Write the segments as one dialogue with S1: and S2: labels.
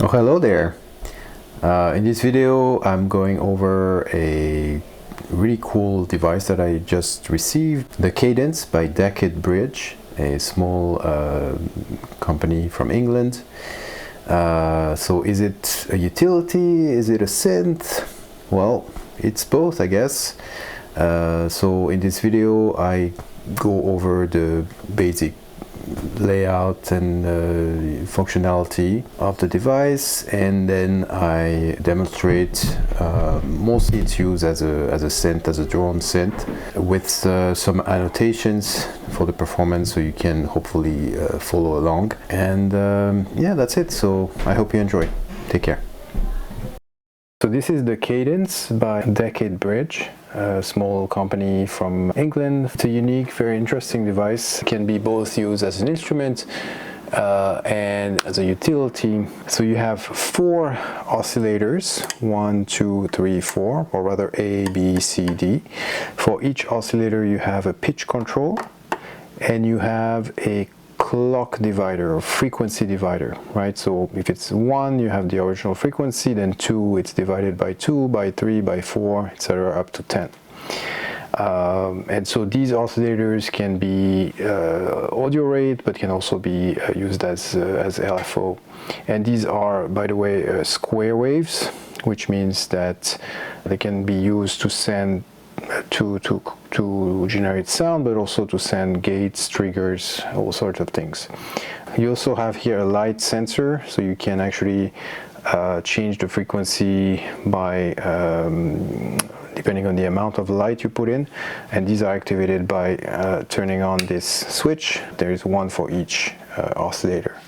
S1: Oh, hello there. In this video I'm going over a really cool device that I just received, the Cadence by Decade Brigde, a small company from England. So is it a utility? Is it a synth? Well, it's both, I guess. So in this video I go over the basic layout and functionality of the device, and then I demonstrate mostly its use as a synth, as a drone synth, with some annotations for the performance, so you can hopefully follow along. And yeah, that's it. So I hope you enjoy. Take care. So this is the Cadence by Decade Brigde, a small company from England. It's a unique, very interesting device. It can be both used as an instrument and as a utility. So you have 4 oscillators, 1, 2, 3, 4, or rather A, B, C, D. For each oscillator you have a pitch control, and you have a clock divider or frequency divider, right? So if it's 1, you have the original frequency, then 2, it's divided by 2, by 3, by 4, etc., up to 10. And so these oscillators can be audio rate, but can also be used as LFO. And these are, by the way, square waves, which means that they can be used to send to generate sound, but also to send gates, triggers, all sorts of things. You also have here a light sensor, so you can actually change the frequency by depending on the amount of light you put in, and these are activated by turning on this switch. There is one for each oscillator.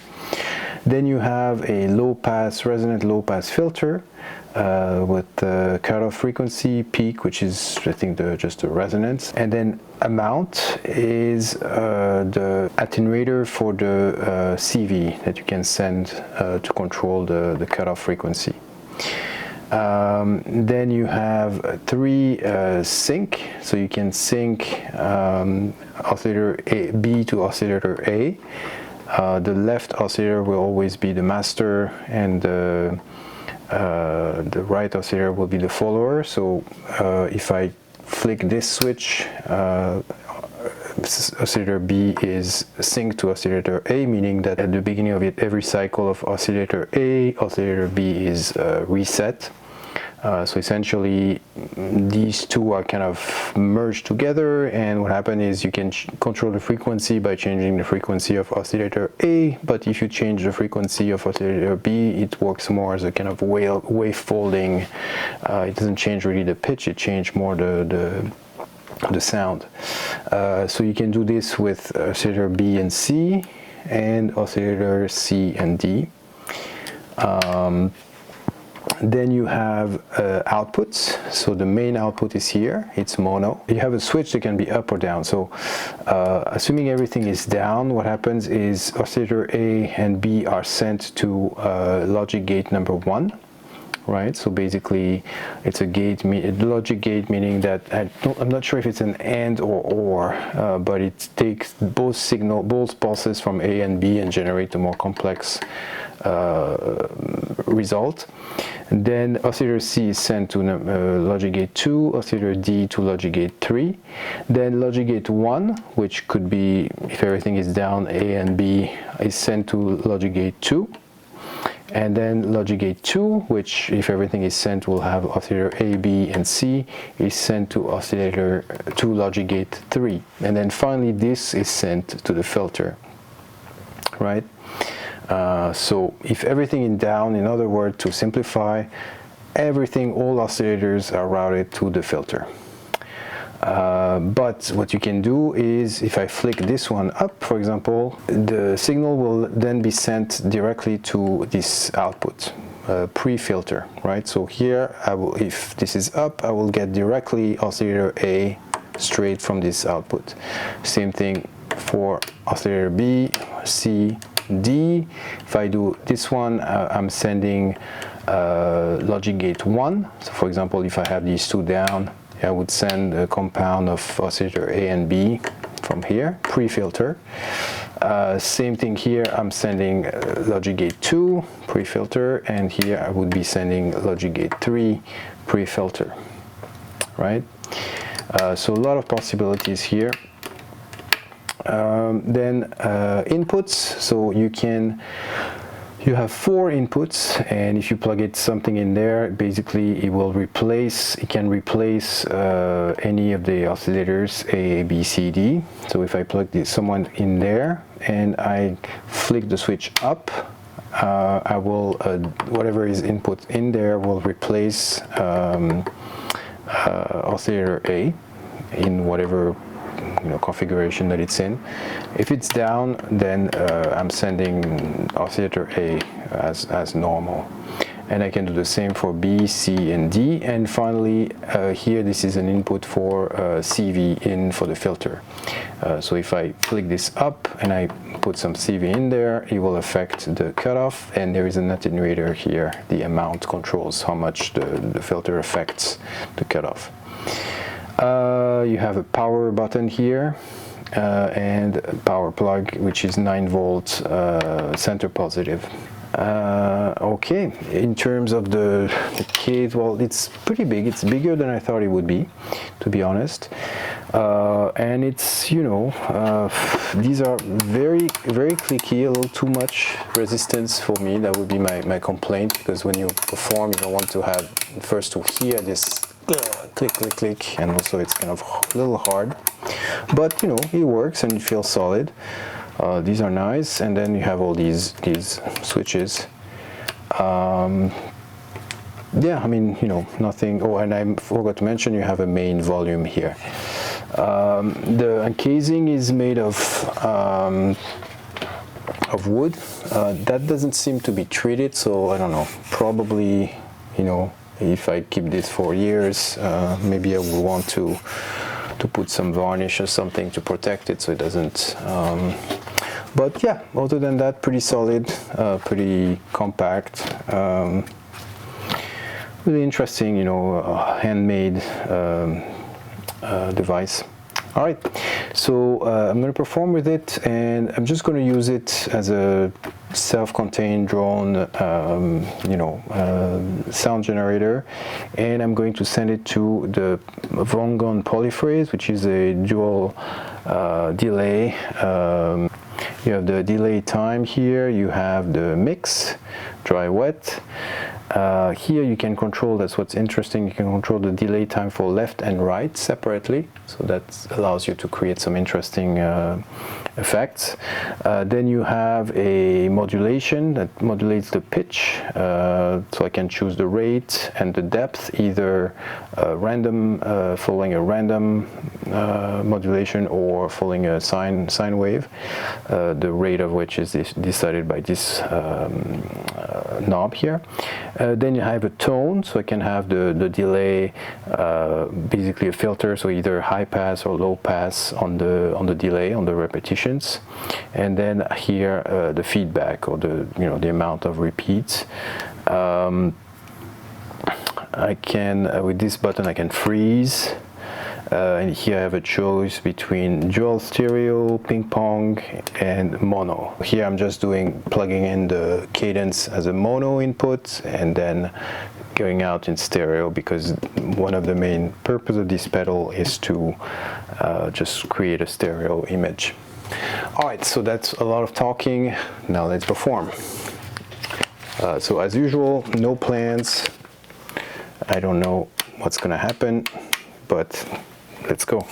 S1: Then you have a low-pass, resonant low-pass filter with the cutoff frequency, peak, which is, I think, just the resonance. And then amount is the attenuator for the CV that you can send to control the cutoff frequency. Then you have 3 sync, so you can sync oscillator B to oscillator A. The left oscillator will always be the master, and the right oscillator will be the follower. So if I flick this switch, oscillator B is synced to oscillator A, meaning that at the beginning of every cycle of oscillator A, oscillator B is reset. So essentially these two are kind of merged together, and what happens is you can control the frequency by changing the frequency of oscillator A, but if you change the frequency of oscillator B, it works more as a kind of wave folding. It doesn't change really the pitch, it changes more the sound. So you can do this with oscillator B and C, and oscillator C and D. Then you have outputs. So the main output is here, it's mono. You have a switch that can be up or down. So assuming everything is down, what happens is oscillator A and B are sent to logic gate number 1. Right, so basically it's a gate, logic gate, meaning that I'm not sure if it's an AND or, but it takes both pulses from A and B and generate a more complex result. And then oscillator C is sent to logic gate 2, oscillator D to logic gate 3. Then logic gate 1, which could be, if everything is down, A and B, is sent to logic gate 2. And then logic gate 2, which if everything is sent will have oscillator A, B, and C, is sent to logic gate 3. And then finally this is sent to the filter, right? So if everything is down, in other words, to simplify, all oscillators are routed to the filter. But what you can do is, if I flick this one up, for example, the signal will then be sent directly to this output, pre-filter, right? So here, if this is up, I will get directly oscillator A straight from this output. Same thing for oscillator B, C, D. If I do this one, I'm sending logic gate 1. So for example, if I have these two down, I would send a compound of oscillator A and B from here, pre-filter. Same thing here, I'm sending logic gate 2 pre-filter, and here I would be sending logic gate 3 pre-filter, right? So a lot of possibilities here. Then inputs, so you have 4 inputs, and if you plug something in there, basically it can replace any of the oscillators A, B, C, D. So if I plug someone in there and I flick the switch up, I will whatever is input in there will replace oscillator A in whatever configuration that it's in. If it's down, then I'm sending oscillator A as normal, and I can do the same for B, C, and D. And finally, here this is an input for CV in for the filter. So if I flick this up and I put some CV in there, it will affect the cutoff, and there is an attenuator here. The amount controls how much the filter affects the cutoff. You have a power button here and a power plug, which is 9-volt center positive. Okay, in terms of the case, well, it's pretty big. It's bigger than I thought it would be, to be honest. And it's, these are very, very clicky, a little too much resistance for me. That would be my complaint, because when you perform, you don't want to have first to hear this click, click, click, and also it's kind of a little hard. But it works and it feels solid. These are nice, and then you have all these switches. Yeah, I mean, nothing. Oh, and I forgot to mention you have a main volume here. The casing is made of wood. That doesn't seem to be treated, so I don't know. Probably, if I keep this for years, maybe I will want to put some varnish or something to protect it so it doesn't. But yeah, other than that, pretty solid, pretty compact. Really interesting, handmade device. All right, so I'm going to perform with it, and I'm just going to use it as a self-contained drone, sound generator, and I'm going to send it to the Vongon Polyphrase, which is a dual delay. You have the delay time here, you have the mix, dry, wet. Here you can control, that's what's interesting, you can control the delay time for left and right separately, so that allows you to create some interesting effects. Then you have a modulation that modulates the pitch, so I can choose the rate and the depth, either random, following a random modulation, or following a sine wave, the rate of which is decided by this knob here. Then you have a tone, so I can have the delay, basically a filter, so either high pass or low pass on the delay, on the repetitions. And then here the feedback, or the amount of repeats. I can, with this button, I can freeze. And here I have a choice between dual stereo, ping pong, and mono. Here I'm just plugging in the cadence as a mono input, and then going out in stereo, because one of the main purposes of this pedal is to just create a stereo image. All right, so that's a lot of talking. Now let's perform. So as usual, no plans. I don't know what's gonna happen, but let's go.